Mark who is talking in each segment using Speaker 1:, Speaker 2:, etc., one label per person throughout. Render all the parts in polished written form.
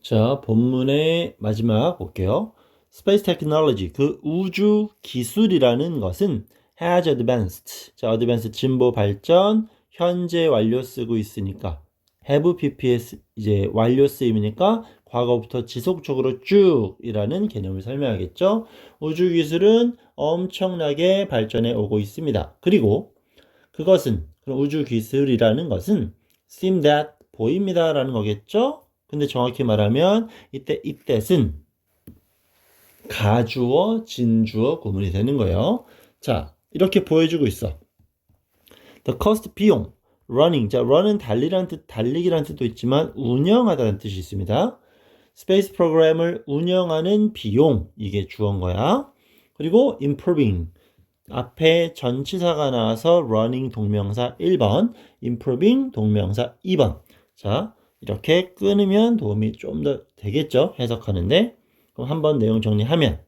Speaker 1: 자, 본문의 마지막 볼게요. Space technology, 그 우주 기술이라는 것은 has advanced. 자, advanced 진보 발전, 현재 완료 쓰고 있으니까 have PPS 이제 완료 쓰임이니까 과거부터 지속적으로 쭉이라는 개념을 설명하겠죠. 우주 기술은 엄청나게 발전해 오고 있습니다. 그리고 그것은 그럼 우주 기술이라는 것은 seem that 보입니다라는 거겠죠. 근데 정확히 말하면 이때 ithat은 가주어, 진주어 구문이 되는 거예요. 자, 이렇게 보여주고 있어. The cost 비용, running. 자, run은 달리기란 뜻도 있지만 운영하다는 뜻이 있습니다. 스페이스 프로그램을 운영하는 비용, 이게 주어인 거야. 그리고 improving. 앞에 전치사가 나와서 running 동명사 1번, improving 동명사 2번. 자, 이렇게 끊으면 도움이 좀 더 되겠죠? 해석하는데. 그럼 한번 내용 정리하면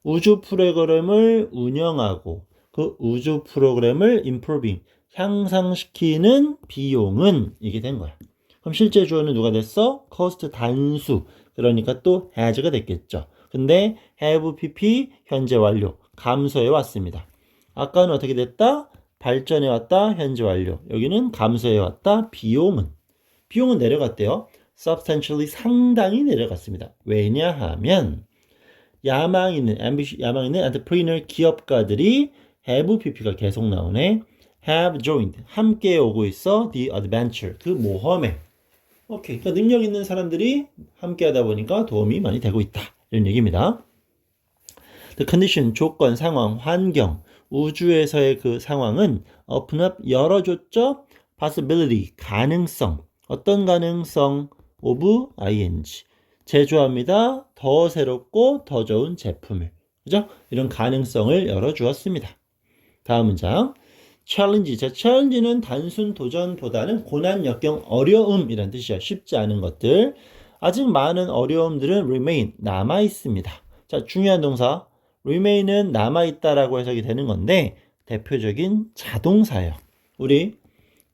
Speaker 1: 우주 프로그램을 운영하고 그 우주 프로그램을 improving, 향상시키는 비용은 이게 된 거야. 그럼 실제 주어는 누가 됐어? cost 단수. 그러니까 또 has가 됐겠죠. 근데 have pp 현재 완료 감소해 왔습니다. 아까는 어떻게 됐다? 발전해 왔다. 현재 완료. 여기는 감소해 왔다. 비용은 내려갔대요. substantially 상당히 내려갔습니다. 왜냐하면 야망 있는 엔터프리너 기업가들이 have pp가 계속 나오네. have joined 함께 오고 있어. the adventure 그 모험에. 오케이. 그러니까 능력 있는 사람들이 함께 하다 보니까 도움이 많이 되고 있다. 이런 얘기입니다. The condition 조건, 상황, 환경 우주에서의 그 상황은 open up 열어줬죠. possibility 가능성 어떤 가능성 of ing 제조합니다. 더 새롭고 더 좋은 제품을 그죠? 이런 가능성을 열어주었습니다. 다음 문장 챌린지. 자, 챌린지는 단순 도전보다는 고난, 역경, 어려움이란 뜻이야. 쉽지 않은 것들. 아직 많은 어려움들은 remain, 남아있습니다. 자, 중요한 동사 remain은 남아있다라고 해석이 되는 건데 대표적인 자동사예요. 우리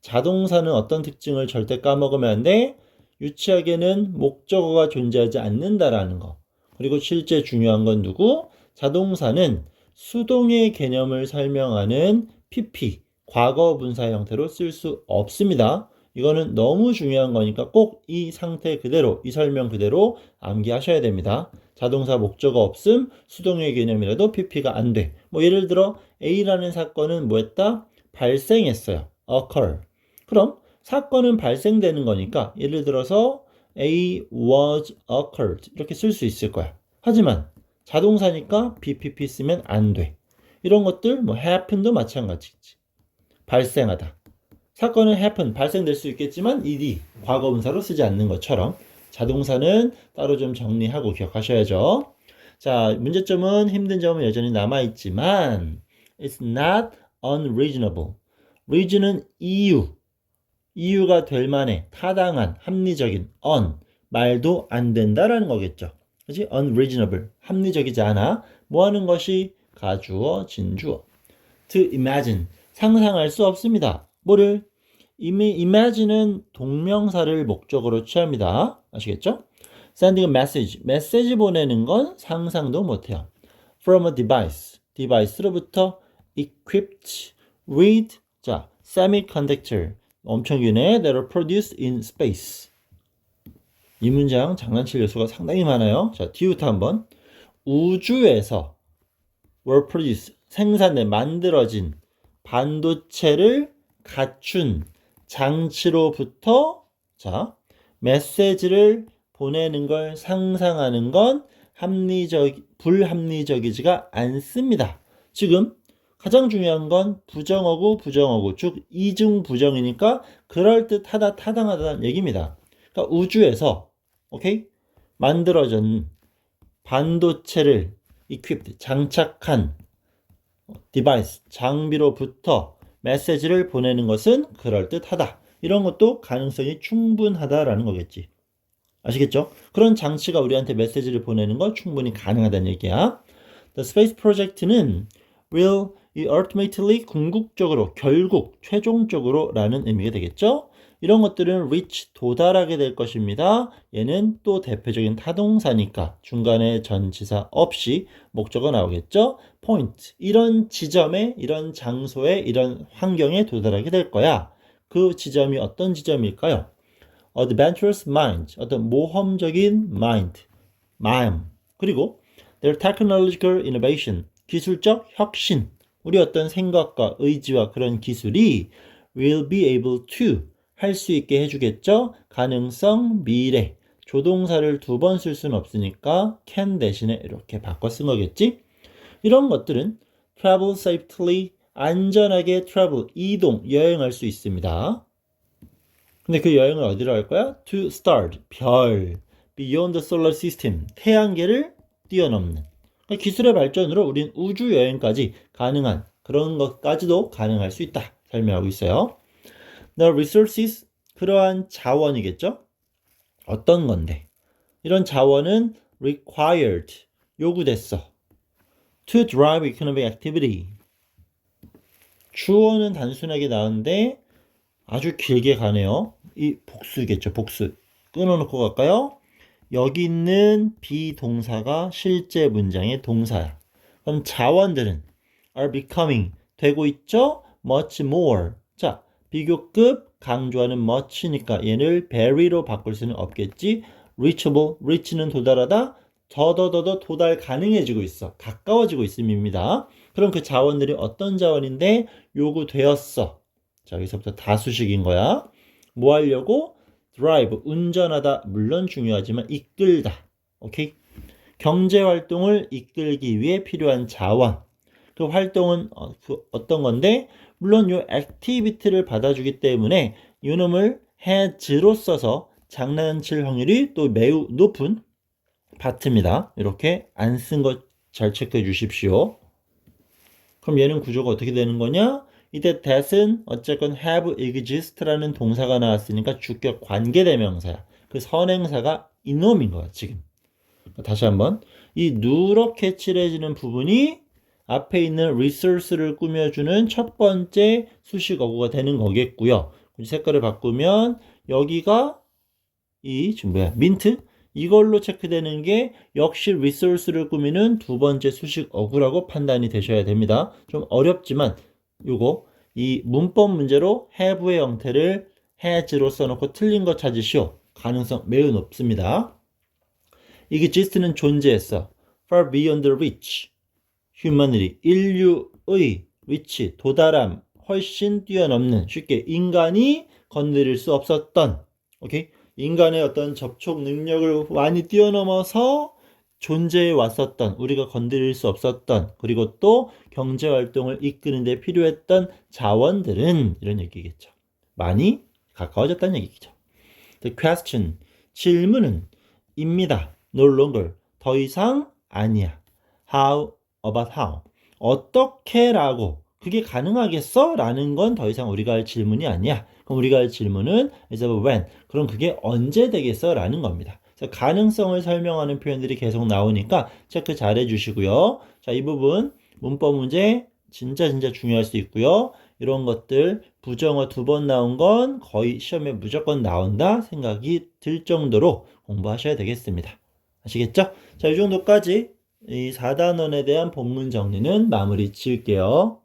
Speaker 1: 자동사는 어떤 특징을 절대 까먹으면 안 돼? 유치하게는 목적어가 존재하지 않는다라는 거. 그리고 실제 중요한 건 누구? 자동사는 수동의 개념을 설명하는 PP, 과거 분사 형태로 쓸 수 없습니다. 이거는 너무 중요한 거니까 꼭 이 상태 그대로, 이 설명 그대로 암기하셔야 됩니다. 자동사 목적어 없음, 수동의 개념이라도 PP가 안 돼. 뭐 예를 들어 A라는 사건은 뭐 했다? 발생했어요. occur. 그럼 사건은 발생되는 거니까 예를 들어서 A was occurred 이렇게 쓸 수 있을 거야. 하지만 자동사니까 BPP 쓰면 안 돼. 이런 것들 뭐 happen도 마찬가지지. 발생하다. 사건은 happen 발생될 수 있겠지만 ed 과거분사로 쓰지 않는 것처럼 자동사는 따로 좀 정리하고 기억하셔야죠. 자, 문제점은 힘든 점은 여전히 남아있지만 it's not unreasonable. reason은 이유가 될 만해, 타당한, 합리적인, 말도 안 된다라는 거겠죠. 그치? unreasonable, 합리적이지 않아. 뭐 하는 것이 가주어, 진주어. to imagine, 상상할 수 없습니다. 뭐를? imagine은 동명사를 목적으로 취합니다. 아시겠죠? sending a message, 메시지 보내는 건 상상도 못해요. from a device로부터 equipped with, 자, semiconductor, 엄청 유네, that are produced in space. 이 문장 장난칠 요소가 상당히 많아요. 자, 뒤부터 한번. 우주에서 were produced, 생산된, 만들어진 반도체를 갖춘 장치로부터 자, 메시지를 보내는 걸 상상하는 건 불합리적이지가 않습니다. 지금 가장 중요한 건 부정어구, 즉 이중 부정이니까 그럴듯하다, 타당하다는 얘기입니다. 그러니까 우주에서 오케이? 만들어진 반도체를 equipped, 장착한 디바이스, 장비로부터 메시지를 보내는 것은 그럴듯하다. 이런 것도 가능성이 충분하다라는 거겠지. 아시겠죠? 그런 장치가 우리한테 메시지를 보내는 거 충분히 가능하다는 얘기야. The Space Project는 will ultimately 궁극적으로, 결국, 최종적으로 라는 의미가 되겠죠? 이런 것들은 reach 도달하게 될 것입니다. 얘는 또 대표적인 타동사니까 중간에 전치사 없이 목적어 나오겠죠. point 이런 지점에 이런 장소에 이런 환경에 도달하게 될 거야. 그 지점이 어떤 지점일까요? adventurous mind 어떤 모험적인 mind 마음 그리고 their technological innovation 기술적 혁신 우리 어떤 생각과 의지와 그런 기술이 will be able to 할 수 있게 해주겠죠. 가능성, 미래 조동사를 두 번 쓸 수는 없으니까 can 대신에 이렇게 바꿔 쓴 거겠지. 이런 것들은 travel safely 안전하게 travel 이동 여행할 수 있습니다. 근데 그 여행을 어디로 할 거야? To start 별 beyond the solar system 태양계를 뛰어넘는 그러니까 기술의 발전으로 우린 우주 여행까지 가능한 그런 것까지도 가능할 수 있다 설명하고 있어요. The resources 그러한 자원이겠죠? 어떤 건데? 이런 자원은 required 요구됐어. To drive economic activity 주어는 단순하게 나오는데 아주 길게 가네요. 이 복수겠죠. 복수. 끊어놓고 갈까요? 여기 있는 비동사가 실제 문장의 동사야. 그럼 자원들은 are becoming 되고 있죠? much more. 자, 비교급 강조하는 much니까 얘를 very로 바꿀 수는 없겠지. reachable, reach는 도달하다. 더더더더 도달 가능해지고 있어. 가까워지고 있음입니다. 그럼 그 자원들이 어떤 자원인데 요구되었어. 자, 여기서부터 다수식인 거야. 뭐 하려고? drive, 운전하다. 물론 중요하지만 이끌다. 오케이? 경제 활동을 이끌기 위해 필요한 자원. 그 활동은 어떤 건데? 물론 요 activity를 받아주기 때문에 요놈을 has로 써서 장난칠 확률이 또 매우 높은 파트입니다. 이렇게 안 쓴 것 잘 체크해 주십시오. 그럼 얘는 구조가 어떻게 되는 거냐? 이때 that은 어쨌건 have exist라는 동사가 나왔으니까 주격 관계대명사야. 그 선행사가 이놈인 거야 지금. 다시 한번 이 누렇게 칠해지는 부분이 앞에 있는 resource를 꾸며주는 첫 번째 수식 어구가 되는 거겠고요. 색깔을 바꾸면 여기가 이 지금 뭐야 민트 이걸로 체크되는 게 역시 resource를 꾸미는 두 번째 수식 어구라고 판단이 되셔야 됩니다. 좀 어렵지만 요거 이 문법 문제로 have의 형태를 has로 써놓고 틀린 거 찾으시오. 가능성 매우 높습니다. exist는 존재했어. far beyond reach. humanity 인류의 reach 도달함 훨씬 뛰어넘는 쉽게 인간이 건드릴 수 없었던 오케이 인간의 어떤 접촉 능력을 많이 뛰어넘어서 존재해 왔었던 우리가 건드릴 수 없었던 그리고 또 경제활동을 이끄는 데 필요했던 자원들은 이런 얘기겠죠. 많이 가까워졌다는 얘기죠. The question 질문은 입니다. No longer 더 이상 아니야. How about how 어떻게라고 그게 가능하겠어? 라는 건 더 이상 우리가 할 질문이 아니야. 그럼 우리가 할 질문은 is when. 그럼 그게 언제 되겠어? 라는 겁니다. 그래서 가능성을 설명하는 표현들이 계속 나오니까 체크 잘 해주시고요. 자, 이 부분 문법 문제 진짜 중요할 수 있고요. 이런 것들 부정어 두 번 나온 건 거의 시험에 무조건 나온다 생각이 들 정도로 공부하셔야 되겠습니다. 아시겠죠? 자, 이 정도까지 이 4단원에 대한 본문 정리는 마무리 지을게요.